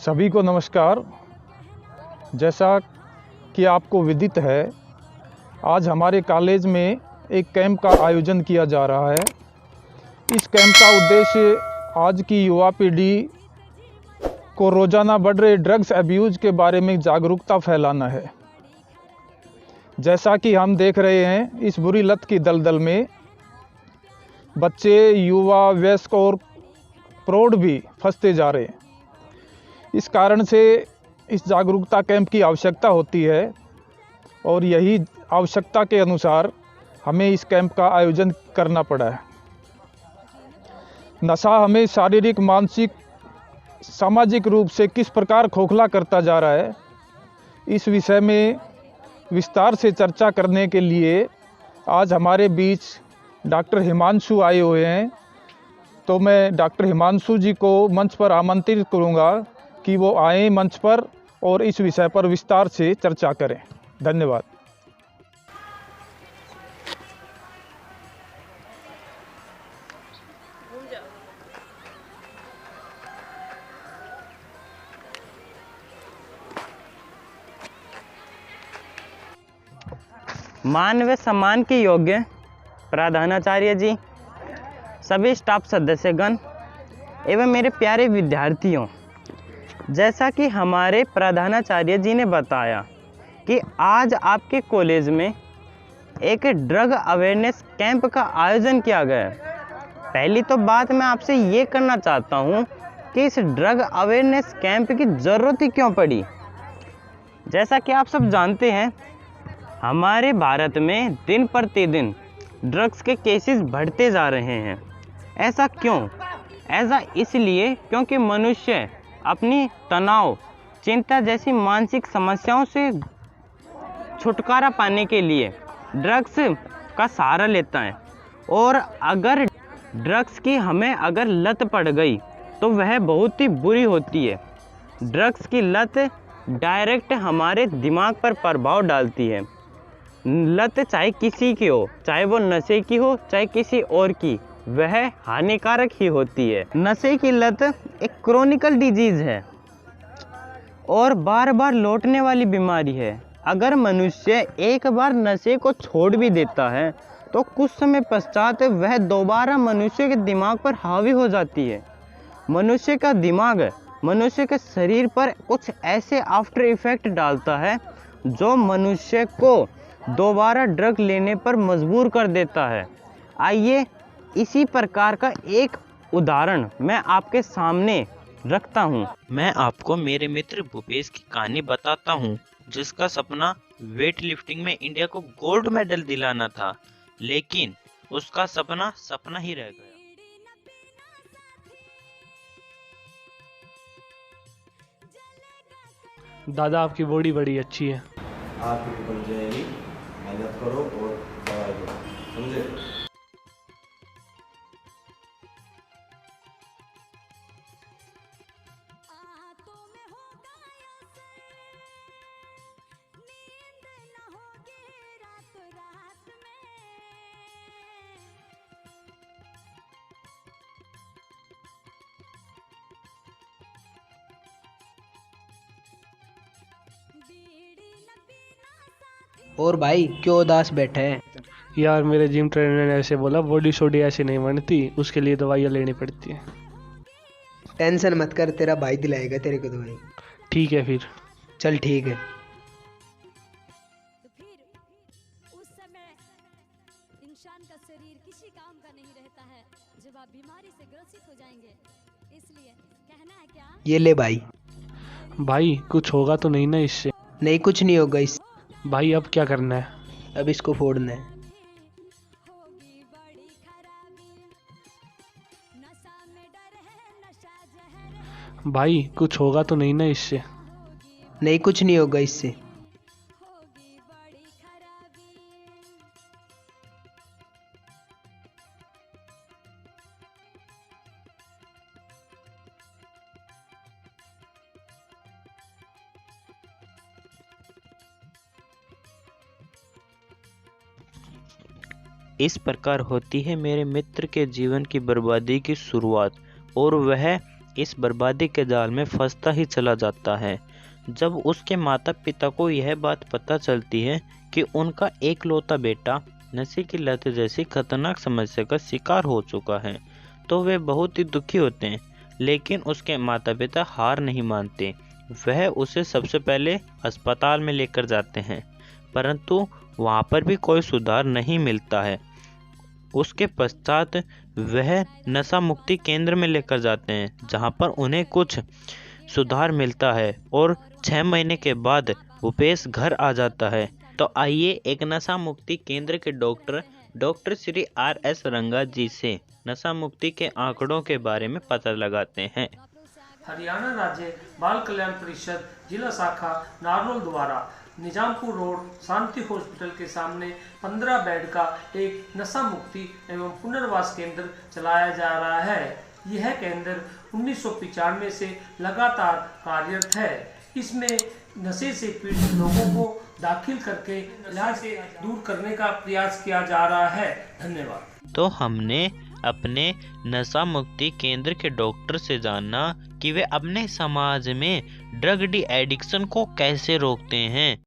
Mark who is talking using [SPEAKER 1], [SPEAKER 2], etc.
[SPEAKER 1] सभी को नमस्कार। जैसा कि आपको विदित है, आज हमारे कॉलेज में एक कैंप का आयोजन किया जा रहा है। इस कैंप का उद्देश्य आज की युवा पीढ़ी को रोज़ाना बढ़ रहे ड्रग्स अब्यूज़ के बारे में जागरूकता फैलाना है। जैसा कि हम देख रहे हैं, इस बुरी लत की दलदल में बच्चे, युवा, वयस्क और प्रौढ़ भी फंसते जा रहे हैं। इस कारण से इस जागरूकता कैंप की आवश्यकता होती है और यही आवश्यकता के अनुसार हमें इस कैंप का आयोजन करना पड़ा है। नशा हमें शारीरिक, मानसिक, सामाजिक रूप से किस प्रकार खोखला करता जा रहा है, इस विषय में विस्तार से चर्चा करने के लिए आज हमारे बीच डॉक्टर हिमांशु आए हुए हैं। तो मैं डॉक्टर हिमांशु जी को मंच पर आमंत्रित करूंगा कि वो आएँ मंच पर और इस विषय पर विस्तार से चर्चा करें। धन्यवाद।
[SPEAKER 2] मानव सम्मान के योग्य प्रधानाचार्य जी, सभी स्टाफ सदस्यगण एवं मेरे प्यारे विद्यार्थियों, जैसा कि हमारे प्रधानाचार्य जी ने बताया कि आज आपके कॉलेज में एक ड्रग अवेयरनेस कैंप का आयोजन किया गया है। पहली तो बात मैं आपसे ये करना चाहता हूँ कि इस ड्रग अवेयरनेस कैंप की ज़रूरत ही क्यों पड़ी। जैसा कि आप सब जानते हैं, हमारे भारत में दिन प्रतिदिन ड्रग्स के केसेस बढ़ते जा रहे हैं। ऐसा क्यों? ऐसा इसलिए क्योंकि मनुष्य अपनी तनाव, चिंता जैसी मानसिक समस्याओं से छुटकारा पाने के लिए ड्रग्स का सहारा लेता है। और अगर ड्रग्स की हमें अगर लत पड़ गई तो वह बहुत ही बुरी होती है। ड्रग्स की लत डायरेक्ट हमारे दिमाग पर प्रभाव डालती है। लत चाहे किसी की हो, चाहे वो नशे की हो, चाहे किसी और की, वह हानिकारक ही होती है। नशे की लत एक क्रोनिकल डिजीज़ है और बार बार लौटने वाली बीमारी है। अगर मनुष्य एक बार नशे को छोड़ भी देता है तो कुछ समय पश्चात वह दोबारा मनुष्य के दिमाग पर हावी हो जाती है। मनुष्य का दिमाग मनुष्य के शरीर पर कुछ ऐसे आफ्टर इफेक्ट डालता है जो मनुष्य को दोबारा ड्रग लेने पर मजबूर कर देता है। आइए इसी प्रकार का एक उदाहरण मैं आपके सामने रखता हूँ।
[SPEAKER 3] मैं आपको मेरे मित्र भूपेश की कहानी बताता हूँ, जिसका सपना वेट लिफ्टिंग में इंडिया को गोल्ड मेडल दिलाना था, लेकिन उसका सपना सपना ही रह गया।
[SPEAKER 4] दादा, आपकी बॉडी बड़ी अच्छी है।
[SPEAKER 5] आपकी बन जाएगी, मेहनत करो और दवाई लो, समझे?
[SPEAKER 6] और भाई क्यों उदास बैठे हैं?
[SPEAKER 4] यार, मेरे जिम ट्रेनर ने ऐसे बोला, बॉडी शॉडी ऐसे नहीं बनती, उसके लिए दवाइयाँ लेनी पड़ती है।
[SPEAKER 6] टेंशन मत कर, तेरा भाई दिलाएगा तेरे को दवाई।
[SPEAKER 4] ठीक है फिर।
[SPEAKER 6] चल ठीक है।
[SPEAKER 7] तो फिर उस समय इंसान का शरीर किसी काम का नहीं रहता है जब आप बीमारी से ग्रसित हो जाएंगे। इसलिए कहना है क्या?
[SPEAKER 6] ये ले भाई।
[SPEAKER 4] भाई, कुछ होगा तो नहीं ना इससे?
[SPEAKER 6] नहीं, कुछ नहीं होगा इस।
[SPEAKER 4] भाई, अब क्या करना है?
[SPEAKER 6] अब इसको फोड़ना है।
[SPEAKER 7] होगी बड़ी खराबी, नशा में डर है, नशा जहर है।
[SPEAKER 4] भाई, कुछ होगा तो नहीं ना इससे?
[SPEAKER 6] नहीं, कुछ नहीं होगा इससे।
[SPEAKER 7] होगी बड़ी खराबी।
[SPEAKER 3] इस प्रकार होती है मेरे मित्र के जीवन की बर्बादी की शुरुआत, और वह इस बर्बादी के जाल में फंसता ही चला जाता है। जब उसके माता पिता को यह बात पता चलती है कि उनका एकलौता बेटा नशे की लत जैसी खतरनाक समस्या का शिकार हो चुका है, तो वे बहुत ही दुखी होते हैं। लेकिन उसके माता पिता हार नहीं मानते। वह उसे सबसे पहले अस्पताल में लेकर जाते हैं, परंतु वहाँ पर भी कोई सुधार नहीं मिलता है। उसके पश्चात वह नशा मुक्ति केंद्र में लेकर जाते हैं, जहाँ पर उन्हें कुछ सुधार मिलता है और 6 महीने के बाद भूपेश घर आ जाता है। तो आइए एक नशा मुक्ति केंद्र के डॉक्टर श्री RS रंगा जी से नशा मुक्ति के आंकड़ों के बारे में पता लगाते हैं।
[SPEAKER 8] हरियाणा राज्य बाल कल्याण परिषद जिला शाखा नारनौल द्वारा निजामपुर रोड शांति हॉस्पिटल के सामने 15 बेड का एक नशा मुक्ति एवं पुनर्वास केंद्र चलाया जा रहा है। यह केंद्र 1995 से लगातार कार्यरत है। इसमें नशे से पीड़ित लोगों को दाखिल करके इलाज दूर करने का प्रयास किया जा रहा है। धन्यवाद।
[SPEAKER 3] तो हमने अपने नशा मुक्ति केंद्र के डॉक्टर से जाना कि वे अपने समाज में ड्रग डी एडिक्शन को कैसे रोकते हैं।